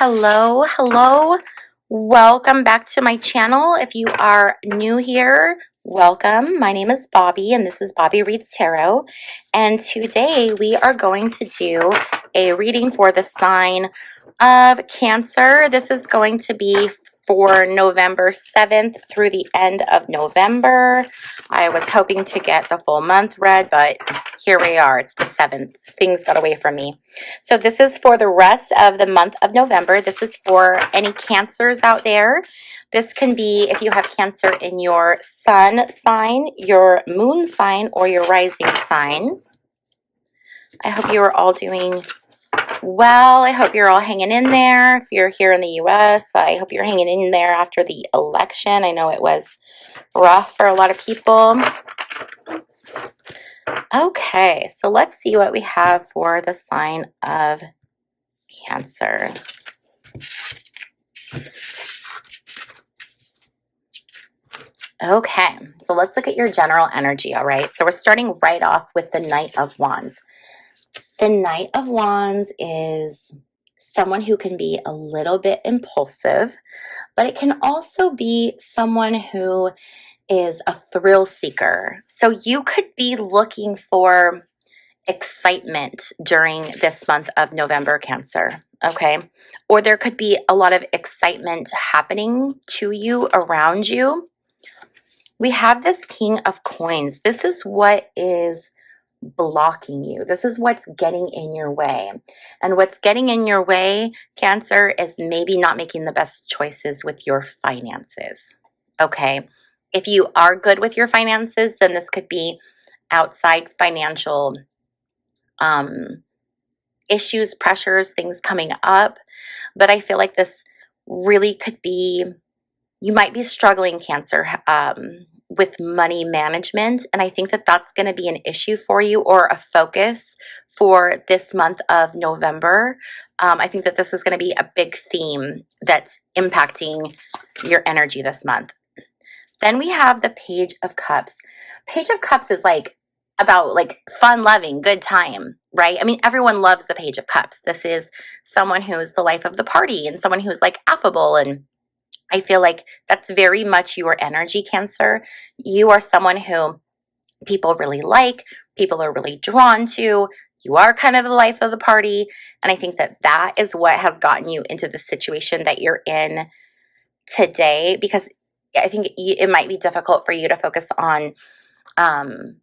Hello, hello. Welcome back to my channel. If you are new here, welcome. My name is Bobbie and this is Bobbie Reads Tarot. And today we are going to do a reading for the sign of Cancer. This is going to be for November 7th through the end of November. I was hoping to get the full month read, but here we are. It's the 7th. Things got away from me. So this is for the rest of the month of November. This is for any Cancers out there. This can be if you have Cancer in your sun sign, your moon sign, or your rising sign. I hope you are all doing well. I hope you're all hanging in there. If you're here in the US, I hope you're hanging in there after the election. I know it was rough for a lot of people. Okay, so let's see what we have for the sign of Cancer. Okay, so let's look at your general energy, all right? So we're starting right off with the Knight of Wands. The Knight of Wands is someone who can be a little bit impulsive, but it can also be someone who is a thrill seeker. So you could be looking for excitement during this month of November, Cancer, okay? Or there could be a lot of excitement happening to you, around you. We have this King of Coins. This is what is blocking you. This is what's getting in your way. And what's getting in your way, Cancer, is maybe not making the best choices with your finances, okay? If you are good with your finances, then this could be outside financial issues, pressures, things coming up. But I feel like this really could be, you might be struggling, Cancer, with money management. And I think that that's going to be an issue for you, or a focus for this month of November. I think that this is going to be a big theme that's impacting your energy this month. Then we have the Page of Cups. Page of Cups is like about like fun, loving, good time, right? I mean, everyone loves the Page of Cups. This is someone who's the life of the party and someone who's like affable, and I feel like that's very much your energy, Cancer. You are someone who people really like, people are really drawn to. You are kind of the life of the party. And I think that that is what has gotten you into the situation that you're in today, because I think it might be difficult for you to focus on the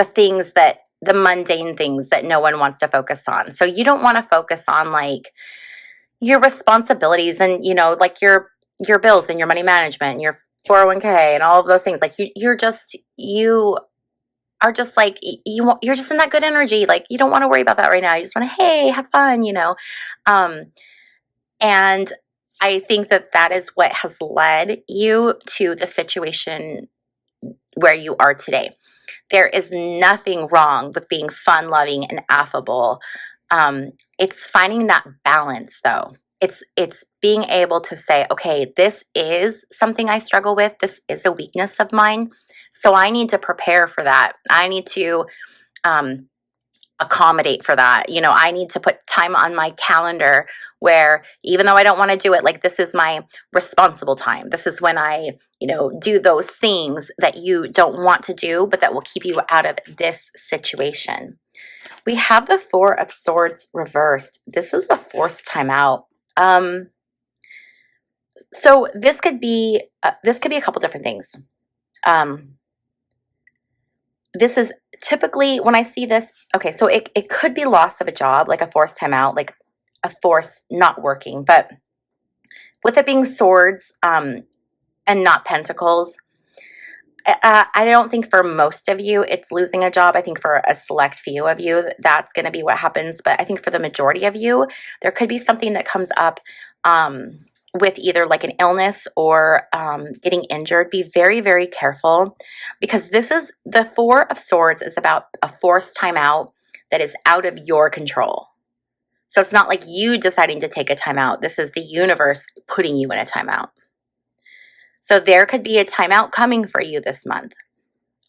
things that, the mundane things that no one wants to focus on. So you don't want to focus on like your responsibilities and, you know, like your bills and your money management and your 401k and all of those things. Like you are just like, you're just in that good energy. Like you don't want to worry about that right now. You just want to, hey, have fun, you know? And I think that that is what has led you to the situation where you are today. There is nothing wrong with being fun, loving, and affable. It's finding that balance, though. It's being able to say, okay, this is something I struggle with. This is a weakness of mine. So I need to prepare for that. I need to accommodate for that. You know, I need to put time on my calendar where even though I don't want to do it, like this is my responsible time. This is when I, you know, do those things that you don't want to do, but that will keep you out of this situation. We have the Four of Swords reversed. This is a forced timeout. So this could be a couple different things. This is typically when I see this, okay, so it could be loss of a job, like a forced timeout, like a force not working. But with it being swords and not pentacles, I don't think for most of you it's losing a job. I think for a select few of you, that's going to be what happens. But I think for the majority of you, there could be something that comes up with either like an illness or getting injured. Be very, very careful, because this is the Four of Swords is about a forced timeout that is out of your control. So it's not like you deciding to take a timeout. This is the universe putting you in a timeout. So there could be a timeout coming for you this month.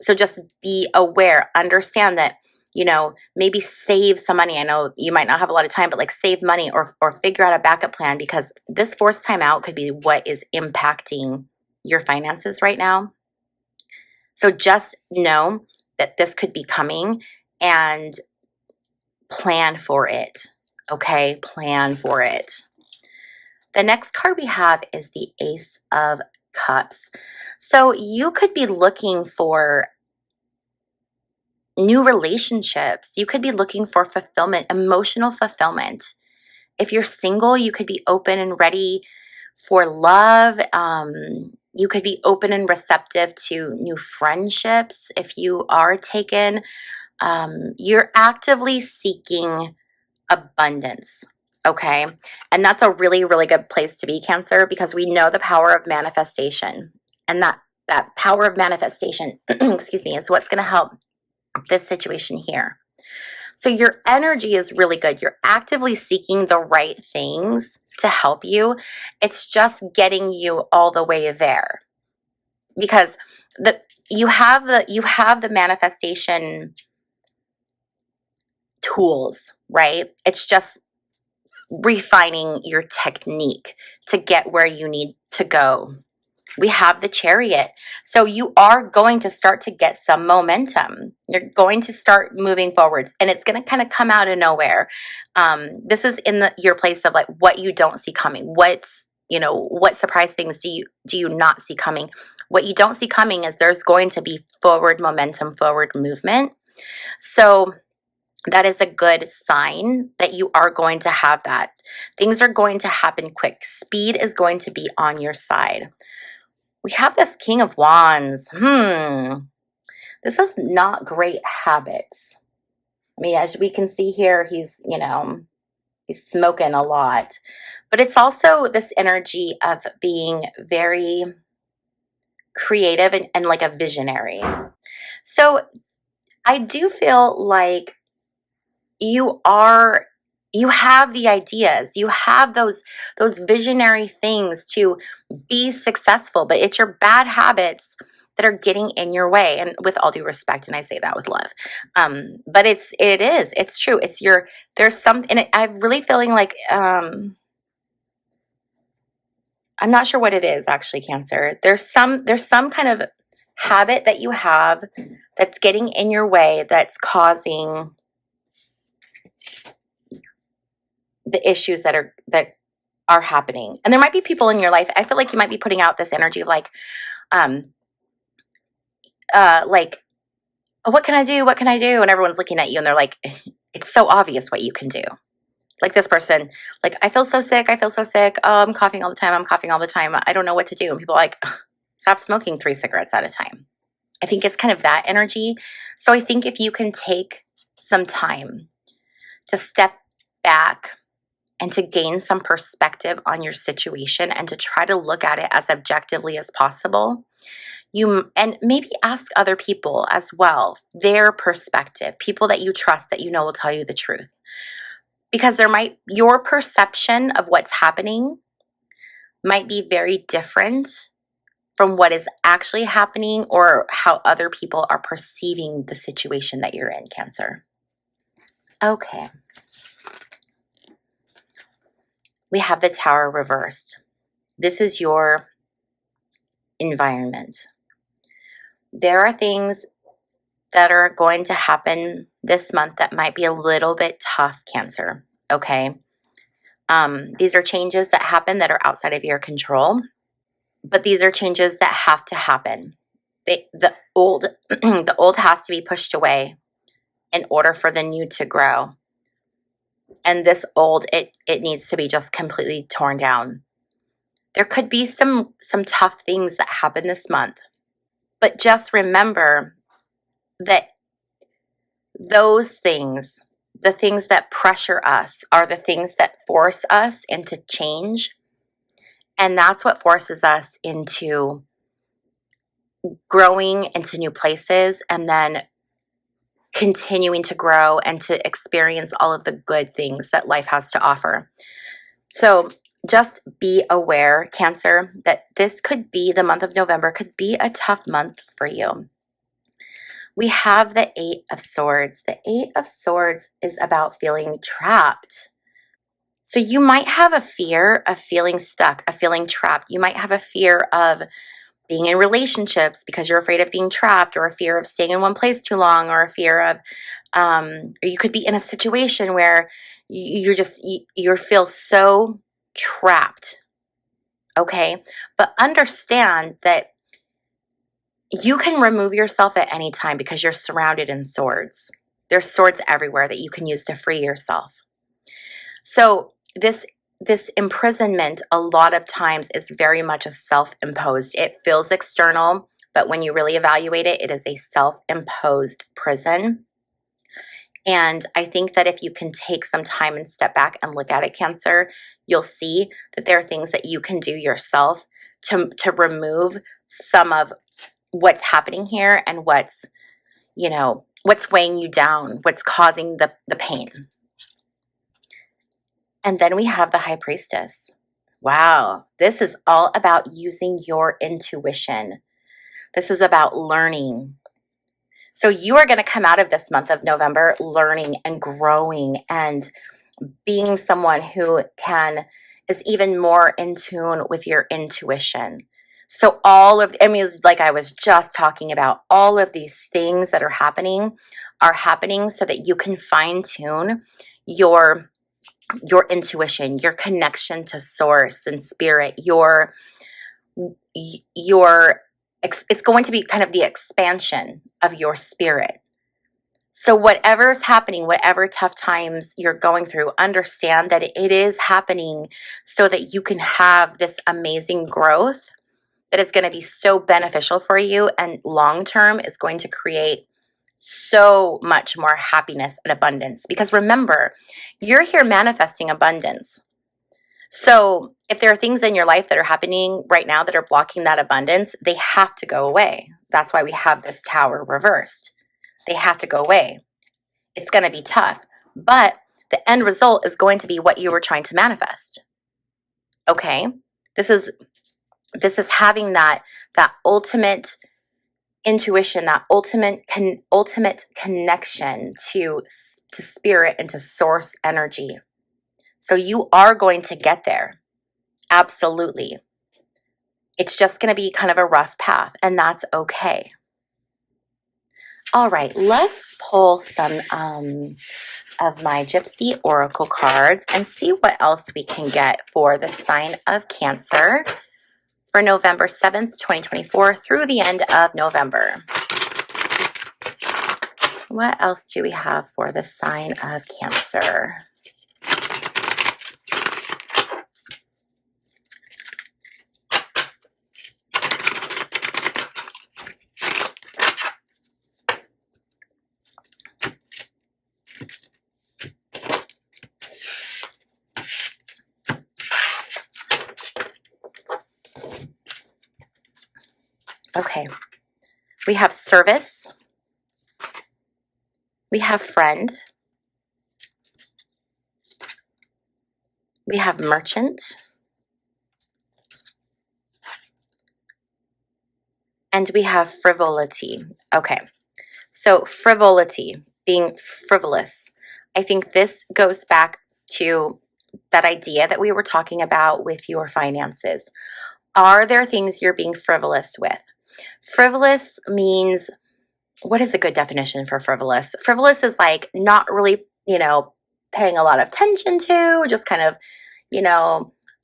So just be aware, understand that you know, maybe save some money. I know you might not have a lot of time, but like save money or figure out a backup plan, because this forced time out could be what is impacting your finances right now. So just know that this could be coming and plan for it. Okay, plan for it. The next card we have is the Ace of Cups. So you could be looking for new relationships. You could be looking for fulfillment, emotional fulfillment. If you're single, you could be open and ready for love. You could be open and receptive to new friendships. If you are taken, you're actively seeking abundance. Okay. And that's a really, really good place to be, Cancer, because we know the power of manifestation. And that power of manifestation, excuse me, is what's going to help this situation here. So your energy is really good. You're actively seeking the right things to help you. It's just getting you all the way there. Because you have the manifestation tools, right? It's just refining your technique to get where you need to go. We have the Chariot. So you are going to start to get some momentum. You're going to start moving forwards, and it's going to kind of come out of nowhere. This is in your place of like what you don't see coming. What surprise things do you not see coming? What you don't see coming is there's going to be forward momentum, forward movement. So that is a good sign that you are going to have that. Things are going to happen quick. Speed is going to be on your side. We have this King of Wands. This is not great habits. I mean, as we can see here, he's smoking a lot. But it's also this energy of being very creative and like a visionary. So I do feel like you have the ideas, you have those visionary things to be successful, but it's your bad habits that are getting in your way. And with all due respect, and I say that with love, but it's true. There's some, and I'm really feeling like I'm not sure what it is actually, Cancer. There's some kind of habit that you have that's getting in your way, that's causing the issues that are happening. And there might be people in your life. I feel like you might be putting out this energy of like, oh, what can I do? What can I do? And everyone's looking at you and they're like, it's so obvious what you can do. Like this person, like, I feel so sick. I feel so sick. Oh, I'm coughing all the time. I'm coughing all the time. I don't know what to do. And people are like, stop smoking 3 cigarettes at a time. I think it's kind of that energy. So I think if you can take some time to step back and to gain some perspective on your situation and to try to look at it as objectively as possible, and maybe ask other people as well, their perspective, people that you trust that you know will tell you the truth. Because your perception of what's happening might be very different from what is actually happening or how other people are perceiving the situation that you're in, Cancer. Okay. We have the Tower reversed. This is your environment. There are things that are going to happen this month that might be a little bit tough, Cancer. Okay. These are changes that happen that are outside of your control, but these are changes that have to happen. The old has to be pushed away in order for the new to grow. And this old, it needs to be just completely torn down. There could be some tough things that happen this month, but just remember that those things, the things that pressure us, are the things that force us into change. And that's what forces us into growing into new places and then continuing to grow and to experience all of the good things that life has to offer. So just be aware, Cancer, that this could be, the month of November could be a tough month for you. we have the Eight of Swords. The Eight of Swords is about feeling trapped. So you might have a fear of feeling stuck, of feeling trapped. You might have a fear of being in relationships because you're afraid of being trapped, or a fear of staying in one place too long, or a fear of, or you could be in a situation where you feel so trapped. Okay. But understand that you can remove yourself at any time because you're surrounded in swords. There's swords everywhere that you can use to free yourself. So this imprisonment a lot of times is very much a self-imposed. It feels external, but when you really evaluate it, it is a self-imposed prison. And I think that if you can take some time and step back and look at it, Cancer, you'll see that there are things that you can do yourself to remove some of what's happening here and what's weighing you down, what's causing the pain. And then we have the High Priestess. Wow, this is all about using your intuition. This is about learning. So you are going to come out of this month of November learning and growing and being someone who is even more in tune with your intuition. So like I was just talking about, all of these things that are happening so that you can fine tune your intuition, your connection to source and spirit, it's going to be kind of the expansion of your spirit. So whatever's happening, whatever tough times you're going through, understand that it is happening so that you can have this amazing growth that is going to be so beneficial for you, and long term is going to create so much more happiness and abundance. Because remember, you're here manifesting abundance. So if there are things in your life that are happening right now that are blocking that abundance, they have to go away. That's why we have this Tower reversed. They have to go away. It's going to be tough, but the end result is going to be what you were trying to manifest. Okay? This is having that ultimate intuition, that ultimate connection to spirit and to source energy. So you are going to get there. Absolutely. It's just going to be kind of a rough path, and that's okay. All right, let's pull some of my Gypsy Oracle cards and see what else we can get for the sign of Cancer for November 7th, 2024 through the end of November. What else do we have for the sign of Cancer? Okay, we have service, we have friend, we have merchant, and we have frivolity. Okay, so frivolity, being frivolous. I think this goes back to that idea that we were talking about with your finances. Are there things you're being frivolous with? Frivolous means, what is a good definition for frivolous? Frivolous is like not really, paying a lot of attention to, just kind of,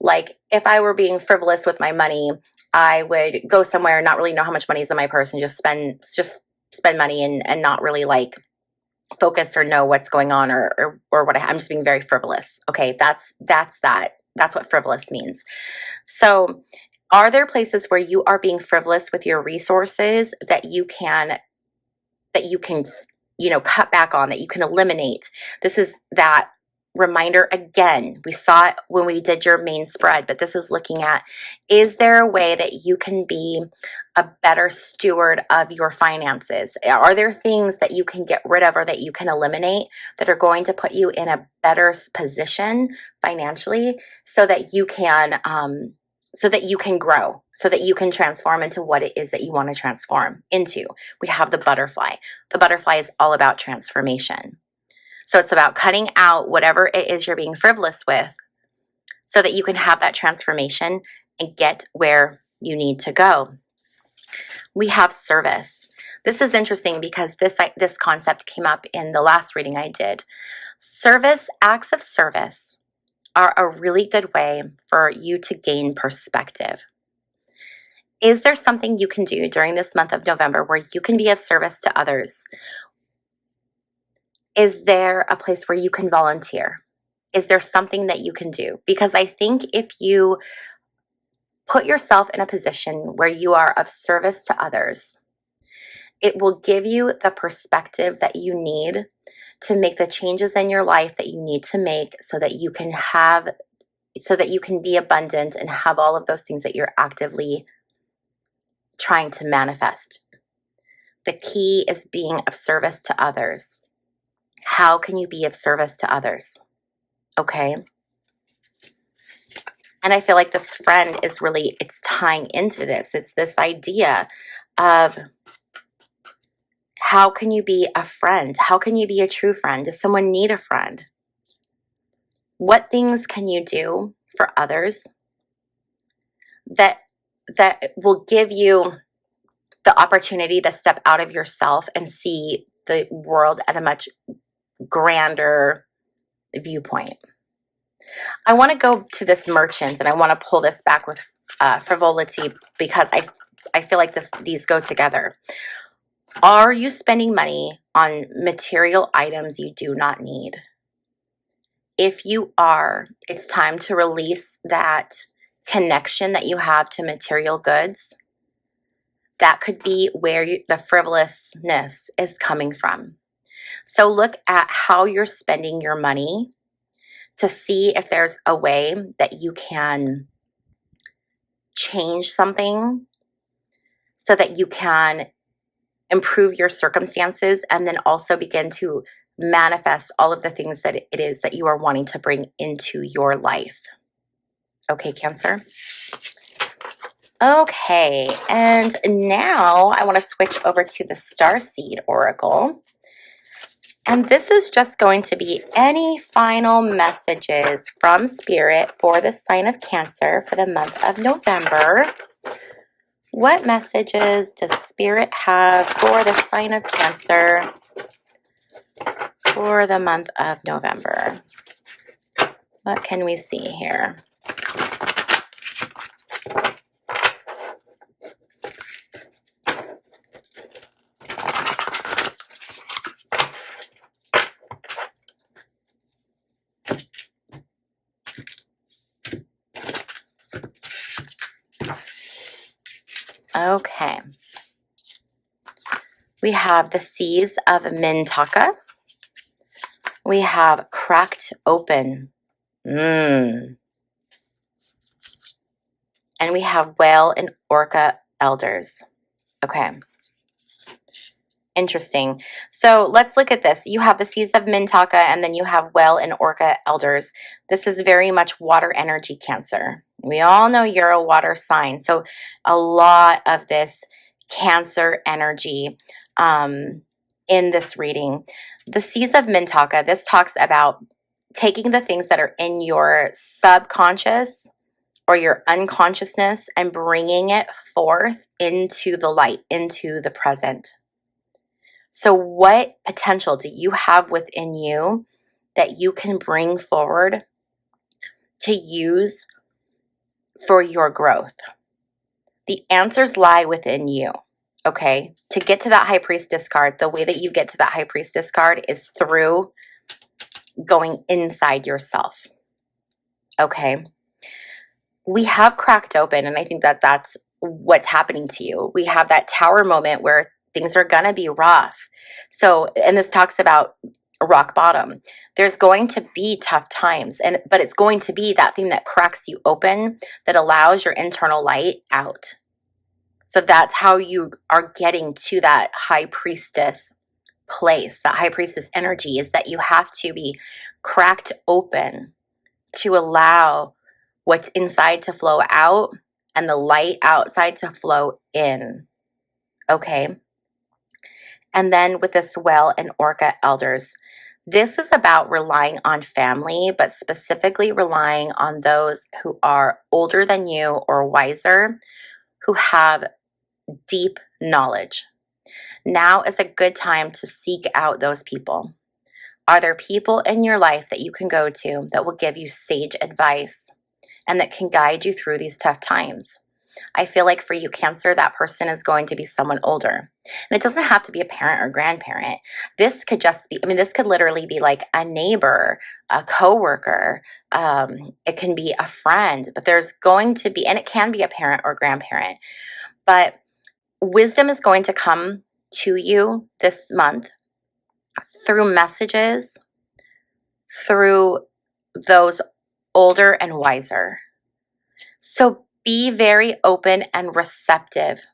like if I were being frivolous with my money, I would go somewhere and not really know how much money is in my purse and just spend money and not really like focus or know what's going on or what I'm just being very frivolous. Okay, that's what frivolous means. So are there places where you are being frivolous with your resources that you can cut back on, that you can eliminate? This is that reminder again. We saw it when we did your main spread, but this is looking at, is there a way that you can be a better steward of your finances? Are there things that you can get rid of or that you can eliminate that are going to put you in a better position financially so that you can grow, so that you can transform into what it is that you want to transform into. We have the butterfly. The butterfly is all about transformation. So it's about cutting out whatever it is you're being frivolous with so that you can have that transformation and get where you need to go. We have service. This is interesting because this concept came up in the last reading I did. Service, acts of service are a really good way for you to gain perspective. Is there something you can do during this month of November where you can be of service to others? Is there a place where you can volunteer? Is there something that you can do? Because I think if you put yourself in a position where you are of service to others, it will give you the perspective that you need to make the changes in your life that you need to make so that you can be abundant and have all of those things that you're actively trying to manifest. The key is being of service to others. How can you be of service to others? Okay. And I feel like this friend is really, it's tying into this. It's this idea of how can you be a friend? How can you be a true friend? Does someone need a friend? What things can you do for others that will give you the opportunity to step out of yourself and see the world at a much grander viewpoint? I want to go to this merchant, and I want to pull this back with frivolity because I feel like these go together. Are you spending money on material items you do not need? If you are, it's time to release that connection that you have to material goods. That could be where the frivolousness is coming from. So look at how you're spending your money to see if there's a way that you can change something so that you can improve your circumstances and then also begin to manifest all of the things that it is that you are wanting to bring into your life. Okay, Cancer? Okay, and now I want to switch over to the Starseed Oracle. And this is just going to be any final messages from Spirit for the sign of Cancer for the month of November. What messages does Spirit have for the sign of Cancer for the month of November? What can we see here? Okay. We have the Seas of Mintaka. We have Cracked Open. And we have Whale and Orca Elders. Okay. Interesting. So let's look at this. You have the Seas of Mintaka, and then you have Whale and Orca Elders. This is very much water energy, Cancer. We all know you're a water sign. So a lot of this Cancer energy in this reading. The Seas of Mintaka, this talks about taking the things that are in your subconscious or your unconsciousness and bringing it forth into the light, into the present. So what potential do you have within you that you can bring forward to use for your growth? The answers lie within you, okay? To get to that High Priestess card, the way that you get to that High Priestess card is through going inside yourself, okay? We have Cracked Open, and I think that that's what's happening to you. We have that tower moment where things are going to be rough. So, and this talks about rock bottom. There's going to be tough times, but it's going to be that thing that cracks you open that allows your internal light out. So that's how you are getting to that High Priestess place, that High Priestess energy, is that you have to be cracked open to allow what's inside to flow out and the light outside to flow in. Okay. And then with this Whale and Orca elders, this is about relying on family, but specifically relying on those who are older than you or wiser, who have deep knowledge. Now is a good time to seek out those people. Are there people in your life that you can go to that will give you sage advice and that can guide you through these tough times? I feel like for you, Cancer, that person is going to be someone older. And it doesn't have to be a parent or grandparent. This could just be, I mean, this could literally be like a neighbor, a coworker. It can be a friend, but there's going to be, and it can be a parent or grandparent, but wisdom is going to come to you this month through messages, through those older and wiser. So be very open and receptive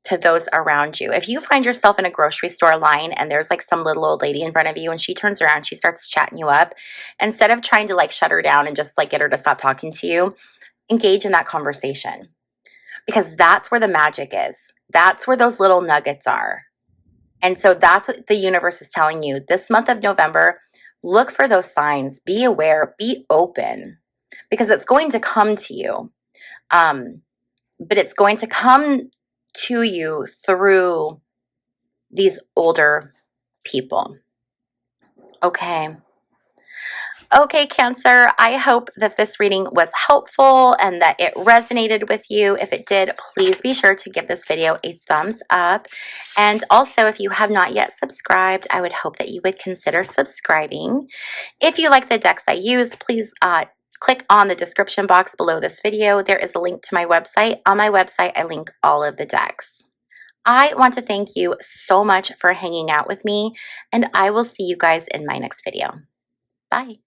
to those around you. If you find yourself in a grocery store line and there's like some little old lady in front of you and she turns around, she starts chatting you up, instead of trying to like shut her down and just like get her to stop talking to you, engage in that conversation, because that's where the magic is. That's where those little nuggets are. And so that's what the universe is telling you this month of November. Look for those signs, be aware, be open, because it's going to come to you. But it's going to come to you through these older people. Okay. Okay, Cancer, I hope that this reading was helpful and that it resonated with you. If it did, please be sure to give this video a thumbs up. And also, if you have not yet subscribed, I would hope that you would consider subscribing. If you like the decks I use, please click on the description box below this video. There is a link to my website. On my website, I link all of the decks. I want to thank you so much for hanging out with me, and I will see you guys in my next video. Bye.